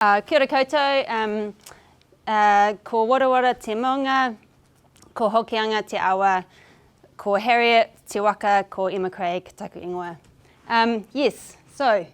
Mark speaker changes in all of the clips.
Speaker 1: Kia ora koutou, ko Warawara te maunga, ko Hokianga te awa, ko Harriet te waka, ko Emma Craig taku ingoa. Yes, so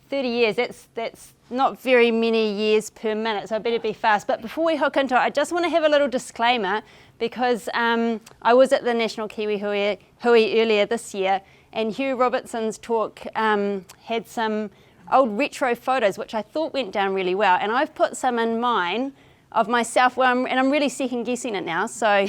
Speaker 1: 30 years, that's not very many years per minute, so I better be fast. But before we hook into it, I just want to have a little disclaimer because I was at the National Kiwi Hui earlier this year, and Hugh Robertson's talk had some old retro photos which I thought went down really well, and I've put some in mine of myself, and I'm really second guessing it now, so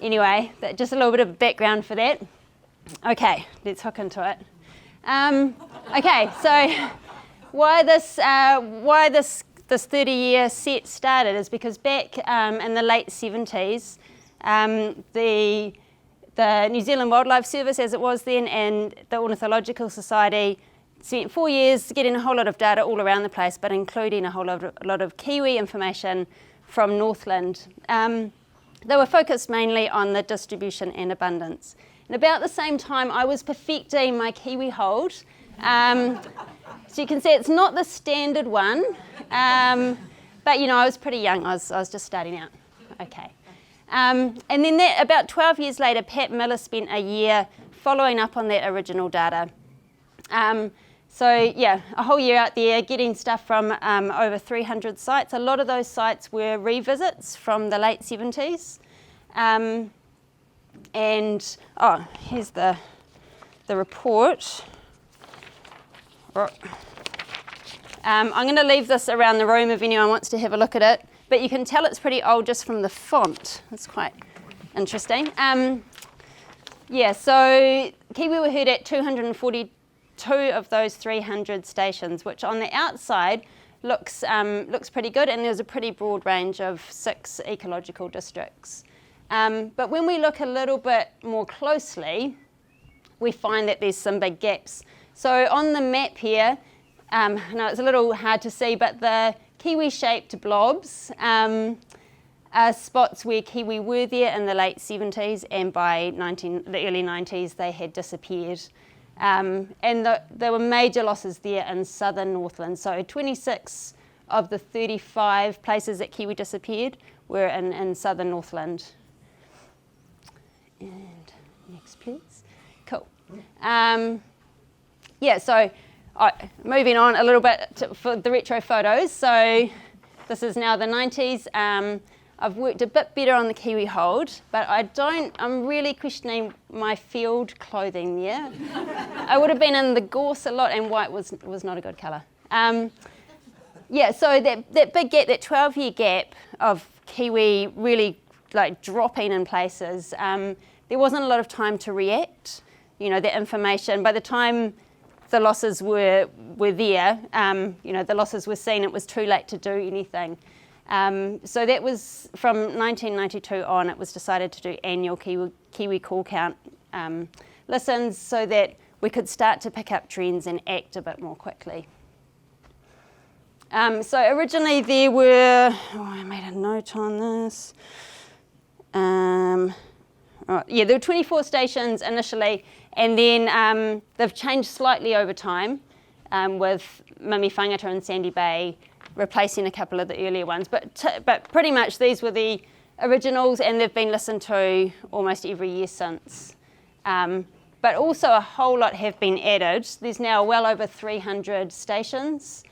Speaker 1: anyway, just a little bit of background for that. Okay, let's hook into it. Okay, so why this 30-year set started is because back in the late 70s, the New Zealand Wildlife Service, as it was then, and the Ornithological Society spent 4 years getting a whole lot of data all around the place, but including a whole lot of Kiwi information from Northland. They were focused mainly on the distribution and abundance. And about the same time, I was perfecting my Kiwi hold. So you can see it's not the standard one, but you know, I was pretty young. I was just starting out. Okay. And then about 12 years later, Pat Miller spent a year following up on that original data. So yeah, a whole year out there getting stuff from over 300 sites. A lot of those sites were revisits from the late 70s. And here's the report. I'm going to leave this around the room if anyone wants to have a look at it, but you can tell it's pretty old just from the font. It's quite interesting. Yeah, so Kiwi were heard at 242 of those 300 stations, which on the outside looks pretty good, and there's a pretty broad range of 6 ecological districts. But when we look a little bit more closely, we find that there's some big gaps. So on the map here, now it's a little hard to see, but the Kiwi-shaped blobs are spots where Kiwi were there in the late 70s, and by the early 90s they had disappeared. And there were major losses there in southern Northland. So 26 of the 35 places that Kiwi disappeared were in southern Northland. And next, please. Cool. Yeah, so moving on a little bit for the retro photos. So this is now the 90s. I've worked a bit better on the Kiwi hold, but I'm really questioning my field clothing there. I would have been in the gorse a lot, and white was not a good colour. Yeah, so that big gap, that 12-year gap of Kiwi really like dropping in places, there wasn't a lot of time to react. You know, the information, by the time the losses were there, you know, the losses were seen, it was too late to do anything. So that was from 1992 on, it was decided to do annual Kiwi call count listens so that we could start to pick up trends and act a bit more quickly. So originally there were, I made a note on this. Yeah, there were 24 stations initially, and then they've changed slightly over time with Mimi Whangata and Sandy Bay replacing a couple of the earlier ones. But pretty much these were the originals, and they've been listened to almost every year since. But also a whole lot have been added. There's now well over 300 stations.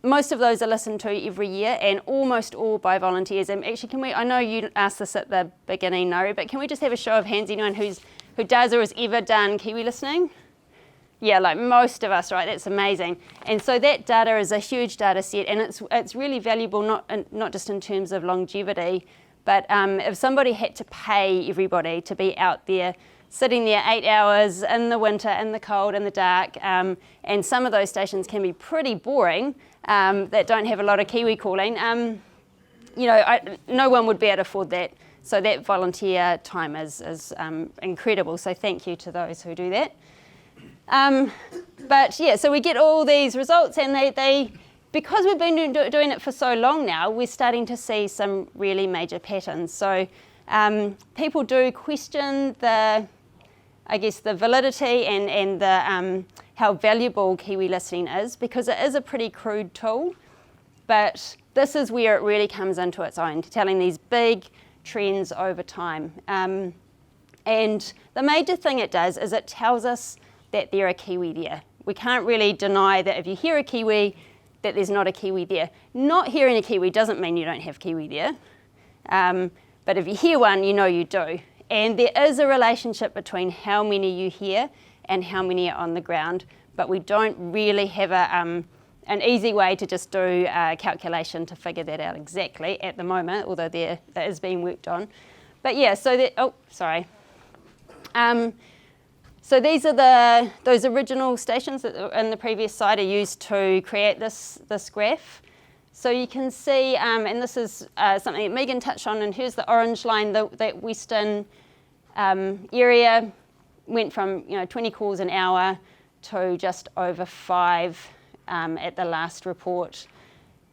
Speaker 1: Most of those are listened to every year, and almost all by volunteers. And actually, I know you asked this at the beginning, Nari, but can we just have a show of hands, anyone who does or has ever done Kiwi listening? Yeah, like most of us, right? That's amazing. And so that data is a huge data set, and it's really valuable, not just in terms of longevity, but if somebody had to pay everybody to be out there, sitting there 8 hours in the winter, in the cold, in the dark, and some of those stations can be pretty boring, that don't have a lot of Kiwi calling, you know, no one would be able to afford that. So that volunteer time is incredible. So thank you to those who do that. But yeah, so we get all these results, and they because we've been doing it for so long now, we're starting to see some really major patterns. So people do question the I guess, the validity and the how valuable Kiwi listening is, because it is a pretty crude tool, but this is where it really comes into its own, telling these big trends over time. And the major thing it does is it tells us that there are Kiwi there. We can't really deny that if you hear a Kiwi, that there's not a Kiwi there. Not hearing a Kiwi doesn't mean you don't have Kiwi there, but if you hear one, you know you do. And there is a relationship between how many you hear and how many are on the ground, but we don't really have an easy way to just do a calculation to figure that out exactly at the moment, although that is being worked on. But yeah, so so these are those original stations that in the previous slide are used to create this graph. So you can see, and this is something that Megan touched on, and here's the orange line, that western area went from 20 calls an hour to just over 5 at the last report.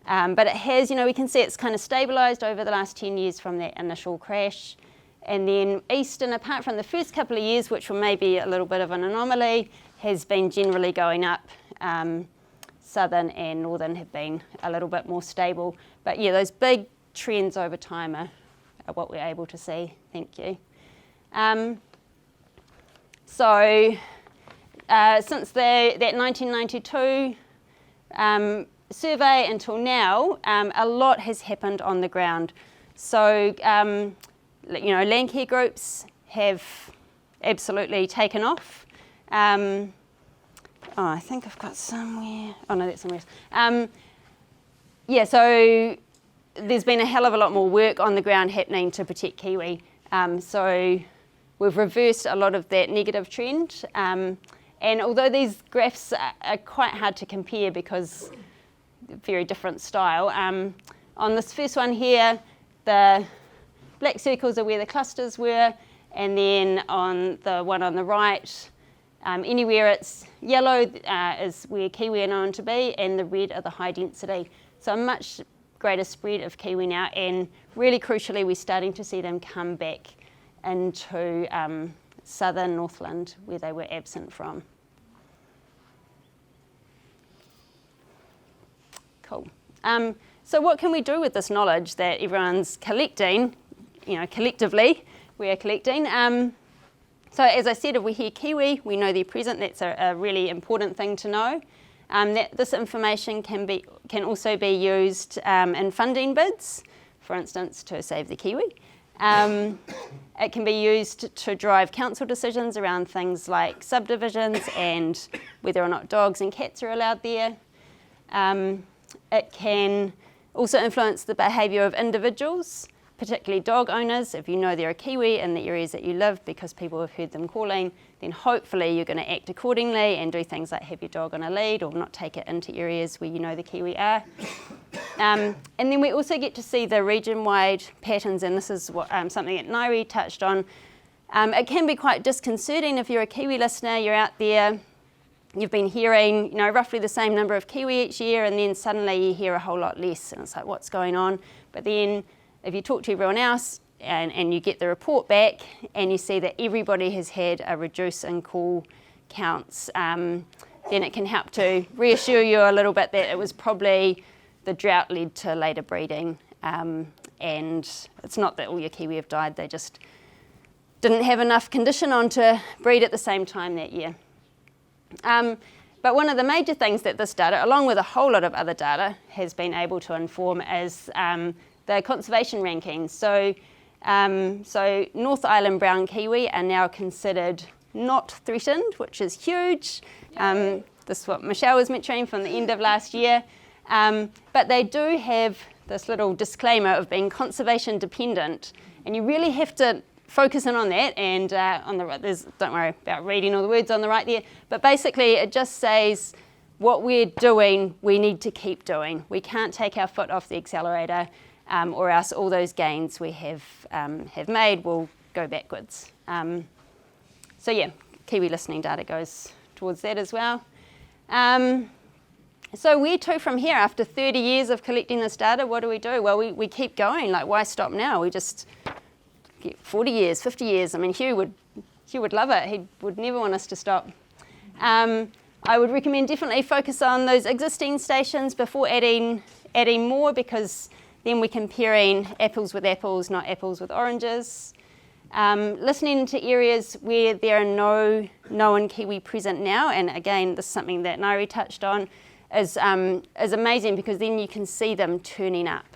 Speaker 1: But it has, we can see it's kind of stabilised over the last 10 years from that initial crash. And then eastern, apart from the first couple of years, which were maybe a little bit of an anomaly, has been generally going up. Southern and northern have been a little bit more stable. But yeah, those big trends over time are what we're able to see. Thank you. So since that 1992 survey until now, a lot has happened on the ground. So land care groups have absolutely taken off. I think I've got somewhere. Oh no, that's somewhere else. So there's been a hell of a lot more work on the ground happening to protect Kiwi. So we've reversed a lot of that negative trend. And although these graphs are quite hard to compare because they're very different style, on this first one here, the black circles are where the clusters were, and then on the one on the right, anywhere it's yellow is where Kiwi are known to be, and the red are the high density. So a much greater spread of Kiwi now, and really crucially, we're starting to see them come back into southern Northland, where they were absent from. Cool. So what can we do with this knowledge that everyone's collecting? Collectively, we are collecting. So as I said, if we hear Kiwi, we know they're present. That's a really important thing to know. That this information can also be used in funding bids, for instance, to save the Kiwi. It can be used to drive council decisions around things like subdivisions and whether or not dogs and cats are allowed there. It can also influence the behaviour of individuals, particularly dog owners. If you know there are Kiwi in the areas that you live because people have heard them calling, then hopefully you're going to act accordingly and do things like have your dog on a lead or not take it into areas where you know the Kiwi are. And then we also get to see the region-wide patterns, and this is what, something that Nairi touched on. It can be quite disconcerting if you're a Kiwi listener, you're out there, you've been hearing roughly the same number of Kiwi each year, and then suddenly you hear a whole lot less, and it's like, what's going on? But then if you talk to everyone else and you get the report back and you see that everybody has had a reduce in call counts, then it can help to reassure you a little bit that it was probably the drought led to later breeding, and it's not that all your Kiwi have died, they just didn't have enough condition on to breed at the same time that year. But one of the major things that this data, along with a whole lot of other data, has been able to inform is the conservation rankings. So North Island brown Kiwi are now considered not threatened, which is huge. This is what Michelle was mentioning from the end of last year. But they do have this little disclaimer of being conservation dependent, and you really have to focus in on that. And on the right, don't worry about reading all the words on the right there, but basically it just says what we're doing, we need to keep doing. We can't take our foot off the accelerator, or else all those gains we have made will go backwards. So yeah, Kiwi listening data goes towards that as well. So where to from here? After 30 years of collecting this data, what do we do? Well, we keep going. Like, why stop now? We just get 40 years, 50 years. I mean, Hugh would She would love it. He would never want us to stop. I would recommend definitely focus on those existing stations before adding more, because then we're comparing apples with apples, not apples with oranges. Listening to areas where there are no known kiwi present now, and again, this is something that Nairi touched on, is amazing, because then you can see them turning up.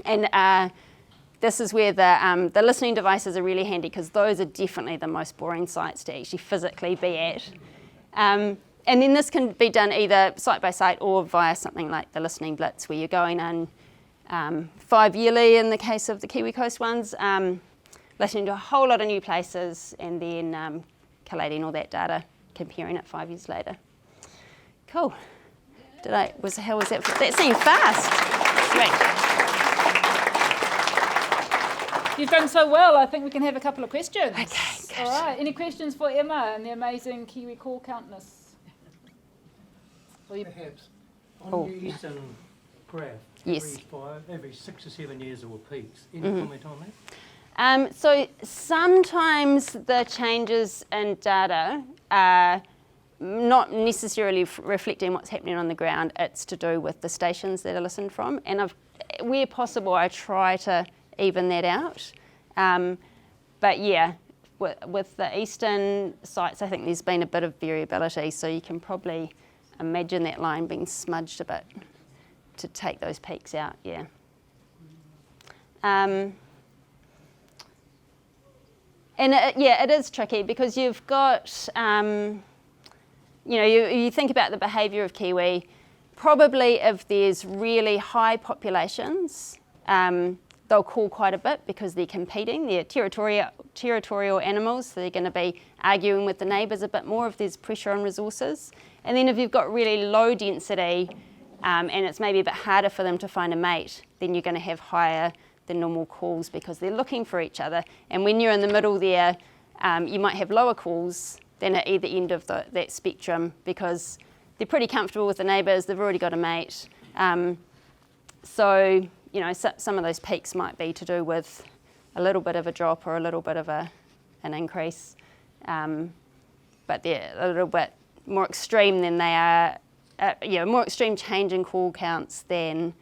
Speaker 1: And this is where the listening devices are really handy, because those are definitely the most boring sites to actually physically be at. And then this can be done either site by site or via something like the Listening Blitz, where you're going in 5 yearly in the case of the Kiwi Coast ones, listening to a whole lot of new places, and then collating all that data, comparing it 5 years later. Cool. How was that? That seemed fast. Great.
Speaker 2: You've done so well. I think we can have a couple of questions.
Speaker 1: Okay, good.
Speaker 2: All right. Any questions for Emma and the amazing Kiwi call countness?
Speaker 3: Perhaps on the eastern graph,
Speaker 1: yes.
Speaker 3: every 6 or 7 years there were peaks. Any comment on that?
Speaker 1: So sometimes the changes in data are not necessarily reflecting what's happening on the ground. It's to do with the stations that are listened from, and where possible I try to even that out. But yeah, with the eastern sites, I think there's been a bit of variability, so you can probably imagine that line being smudged a bit to take those peaks out, yeah. And it is tricky, because you've got, you think about the behaviour of kiwi. Probably if there's really high populations, they'll call quite a bit, because they're competing. They're territorial animals, so they're going to be arguing with the neighbours a bit more if there's pressure on resources. And then if you've got really low density, and it's maybe a bit harder for them to find a mate, then you're going to have higher than normal calls, because they're looking for each other. And when you're in the middle there, you might have lower calls than at either end of that spectrum, because they're pretty comfortable with the neighbours, they've already got a mate. So some of those peaks might be to do with a little bit of a drop or a little bit of an increase, but they're a little bit more extreme than they are, more extreme change in call counts than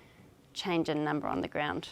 Speaker 1: change in number on the ground.